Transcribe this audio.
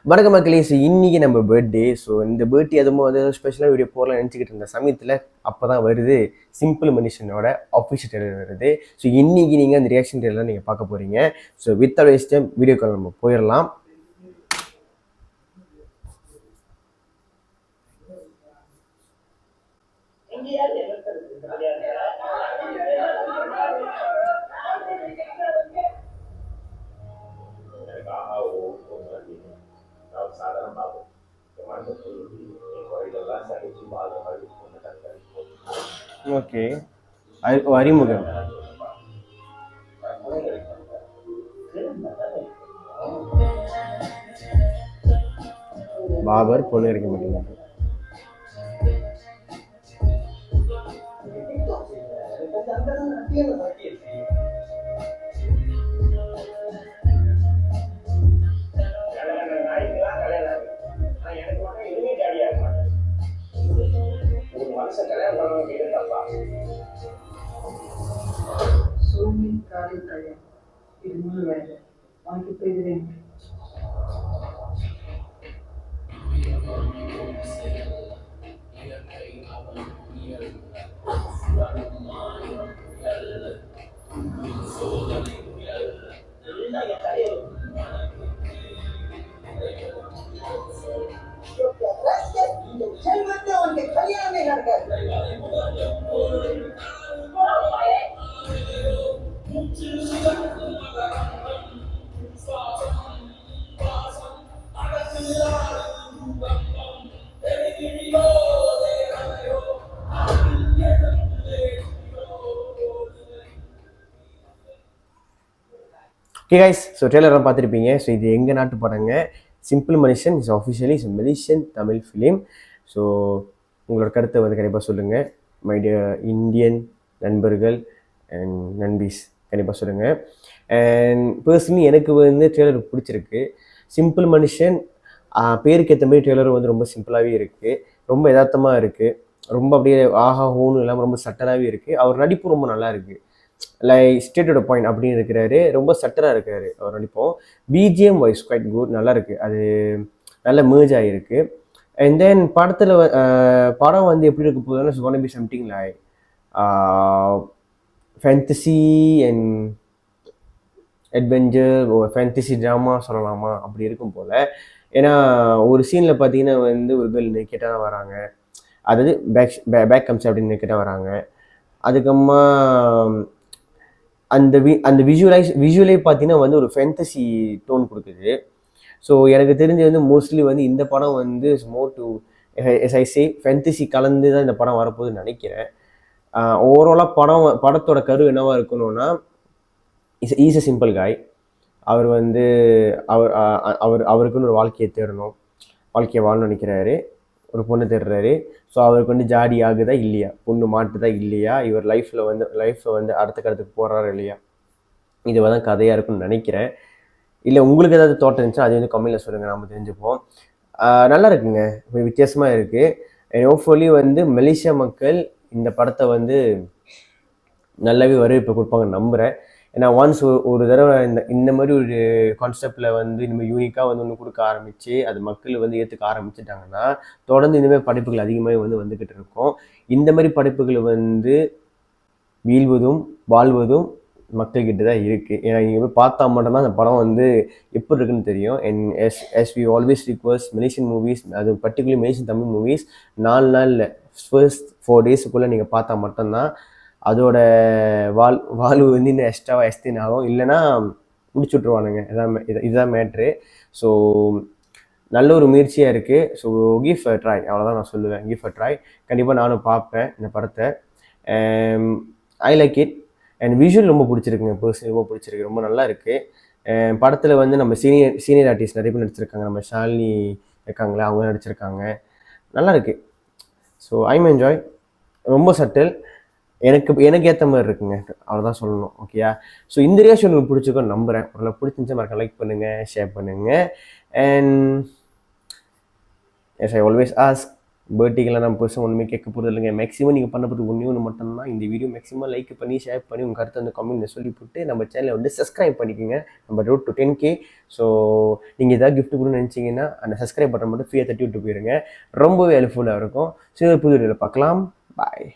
வணக்க மக்களே. ஸோ இன்றைக்கி நம்ம பர்த்டே. ஸோ இந்த பர்த்டே அதுவும் வந்து ஸ்பெஷலாக வீடியோ போடலாம் நினச்சிக்கிட்டு இருந்த சமயத்தில் அப்போ தான் வருது சிம்பிள் மனுஷனோட அஃபிஷியல் ட்ரெய்லர் வருது. ஸோ இன்றைக்கி நீங்கள் அந்த ரியாக்ஷன் ட்ரெய்லர் நீங்கள் பார்க்க போகிறீங்க. So with waste time video call நம்ம போயிடலாம். ஓகே, அறிமுகம். பாபர் பொண்ணு இருக்க மாட்டீங்க. ஓகே கைஸ், ஸோ ட்ரெய்லர்லாம் பார்த்துருப்பீங்க. ஸோ இது எங்கள் நாட்டு படங்க. சிம்பிள் மனுஷன் is officially is Malaysian Tamil film. So உங்களோட கருத்தை வந்து கண்டிப்பாக சொல்லுங்கள். மை டியர் இந்தியன் நண்பர்கள் அண்ட் நண்பீஸ், கண்டிப்பாக சொல்லுங்கள். அண்ட் பர்சனலி எனக்கு வந்து ட்ரெய்லர் பிடிச்சிருக்கு. சிம்பிள் மனுஷன் பேருக்கு ஏற்ற மாதிரி ட்ரெய்லர் வந்து ரொம்ப சிம்பிளாகவே இருக்குது, ரொம்ப யதார்த்தமாக இருக்குது, ரொம்ப அப்படியே ஆஹா ஹோன்னு இல்லாமல் ரொம்ப சட்டராகவே இருக்குது. அவர் நடிப்பு ரொம்ப நல்லா இருக்குது. லைக் ஸ்டேட்டோட பாயிண்ட் அப்படின்னு இருக்கிறாரு, ரொம்ப சட்டராக இருக்காரு அவர் நடிப்போம். பிஜிஎம் வாய்ஸ் குவைட் குட், நல்லா இருக்குது, அது நல்ல மேர்ஜ் ஆகிருக்கு. அண்ட் தென் படத்தில் படம் வந்து எப்படி இருக்க போகுதுன்னா it's gonna be something like fantasy and adventure, fantasy drama சொல்லலாமா, அப்படி இருக்கும் போல். ஏன்னா ஒரு சீனில் பார்த்தீங்கன்னா வந்து ஒரு கேர்ள் நெக்கெட்டாக தான் வராங்க, அதாவது பேக் கம்ஸ் அப்படின்னு நெக்கெட்டாக வராங்க. அதுக்கப்புறமா அந்த விஷுவலே பார்த்தீங்கன்னா வந்து ஒரு ஃபேண்டசி டோன் கொடுக்குது. ஸோ எனக்கு தெரிஞ்சு வந்து மோஸ்ட்லி வந்து இந்த படம் வந்து more to as I say fantasy கலந்து தான் இந்த படம் வரப்போகுதுன்னு நினைக்கிறேன். ஓவராலாக படத்தோட கரு என்னவா இருக்கணும்னா இஸ் அ சிம்பிள் காய். அவர் வந்து அவருக்குன்னு ஒரு வாழ்க்கையை தேடணும், வாழ்க்கையை வாழணும்னு நினைக்கிறாரு, ஒரு பொண்ணு தேடுறாரு. ஸோ அவருக்கு வந்து ஜாடி ஆகுதா இல்லையா, பொண்ணு மாட்டுதா இல்லையா, இவர் லைஃப்பில் வந்து அடுத்த கருத்துக்கு போகிறாரா இல்லையா, இது தான் கதையாக இருக்குன்னு நினைக்கிறேன். இல்லை உங்களுக்கு ஏதாவது தோட்டம் இருந்துச்சுன்னா அது வந்து கம்மியில் சொல்லுங்கள், நம்ம தெரிஞ்சுப்போம். நல்லா இருக்குங்க, வித்தியாசமாக இருக்குது. ஹோப்ஃபுல்லி வந்து மலேசியா மக்கள் இந்த படத்தை வந்து நல்லாவே வரவேற்பு கொடுப்பாங்கன்னு நம்புகிறேன். ஏன்னா ஒன்ஸ் ஒரு தடவை இந்த மாதிரி ஒரு கான்செப்டில் வந்து இனிமேல் யூனிக்காக வந்து ஒன்று கொடுக்க ஆரம்பித்து அது மக்கள் வந்து ஏற்றுக்க ஆரம்பிச்சிட்டாங்கன்னா தொடர்ந்து இனிமேல் படைப்புகள் அதிகமாக வந்துக்கிட்டு இருக்கும். இந்த மாதிரி படைப்புகள் வந்து வீழ்வதும் வாழ்வதும் மக்கள்கிட்ட தான் இருக்குது. ஏன்னா நீங்கள் போய் பார்த்தா மட்டும்தான் அந்த படம் வந்து எப்படி இருக்குன்னு தெரியும். And as we always request Malaysian movies, அது பர்டிகுலர் மலேசியன் தமிழ் மூவிஸ் 4 நாளில் ஃபர்ஸ்ட் 4 டேஸுக்குள்ளே நீங்கள் பார்த்தா மட்டும்தான் அதோட வாழ்வு வந்து இன்னும் எக்ஸ்ட்ராவாக எக்ஸ்டெண்ட் ஆகும், இல்லைன்னா முடிச்சு விட்ருவானுங்க. இதுதான் மேட்ரு. ஸோ நல்ல ஒரு முயற்சியாக இருக்குது. ஸோ கிவ் அ ட்ரை, அவ்வளோதான் நான் சொல்லுவேன். Give a try. கண்டிப்பாக நானும் பார்ப்பேன் இந்த படத்தை. I like it. And visual ரொம்ப பிடிச்சிருக்குங்க, பர்சனலி ரொம்ப பிடிச்சிருக்கு, ரொம்ப நல்லா இருக்குது. படத்தில் வந்து நம்ம சீனியர் ஆர்டிஸ்ட் நிறைய பேர் நடிச்சிருக்காங்க. நம்ம ஷாலினி இருக்காங்களே, அவங்க நடிச்சிருக்காங்க, நல்லா இருக்குது. So I'm enjoy. ரொம்ப சட்டில், எனக்கு ஏற்ற மாதிரி இருக்குங்க, அவ்வளோதான் சொல்லணும். ஓகேயா? ஸோ இந்த ரியாக்ஷன் உங்களுக்கு பிடிச்சிருக்கோன்னு நம்புகிறேன். ஒரு பிடிச்சிருந்துச்சா மறக்க லைக் பண்ணுங்கள், ஷேர் பண்ணுங்கள். And as I always ask, பர்த்டேக்கெல்லாம் நம்ம பெருசாக ஒன்றுமே கேட்க போகிறது இல்லைங்க. மேக்ஸிமம் நீங்கள் பண்ண போகிறது ஒன்று மட்டும்தான். இந்த வீடியோ மேக்ஸிமம் லைக் பண்ணி ஷேர் பண்ணி உங்கள் கருத்தை வந்து கமெண்ட்டில் சொல்லி போட்டு நம்ம சேனலை வந்து சப்ஸ்கிரைப் பண்ணிக்கோங்க. நம்ம ரோட் டு 10K. ஸோ நீங்கள் எதாவது கிஃப்ட் கொடுன்னு நினச்சிங்கன்னா அந்த சப்ஸ்கிரைப் பட்டன் மட்டும் ஃப்ரீயாக தட்டி விட்டு போயிருங்க. ரொம்பவே ஹெல்ப்ஃபுல்லாக இருக்கும். ஸோ புது வீடியோவில் பார்க்கலாம். பாய்.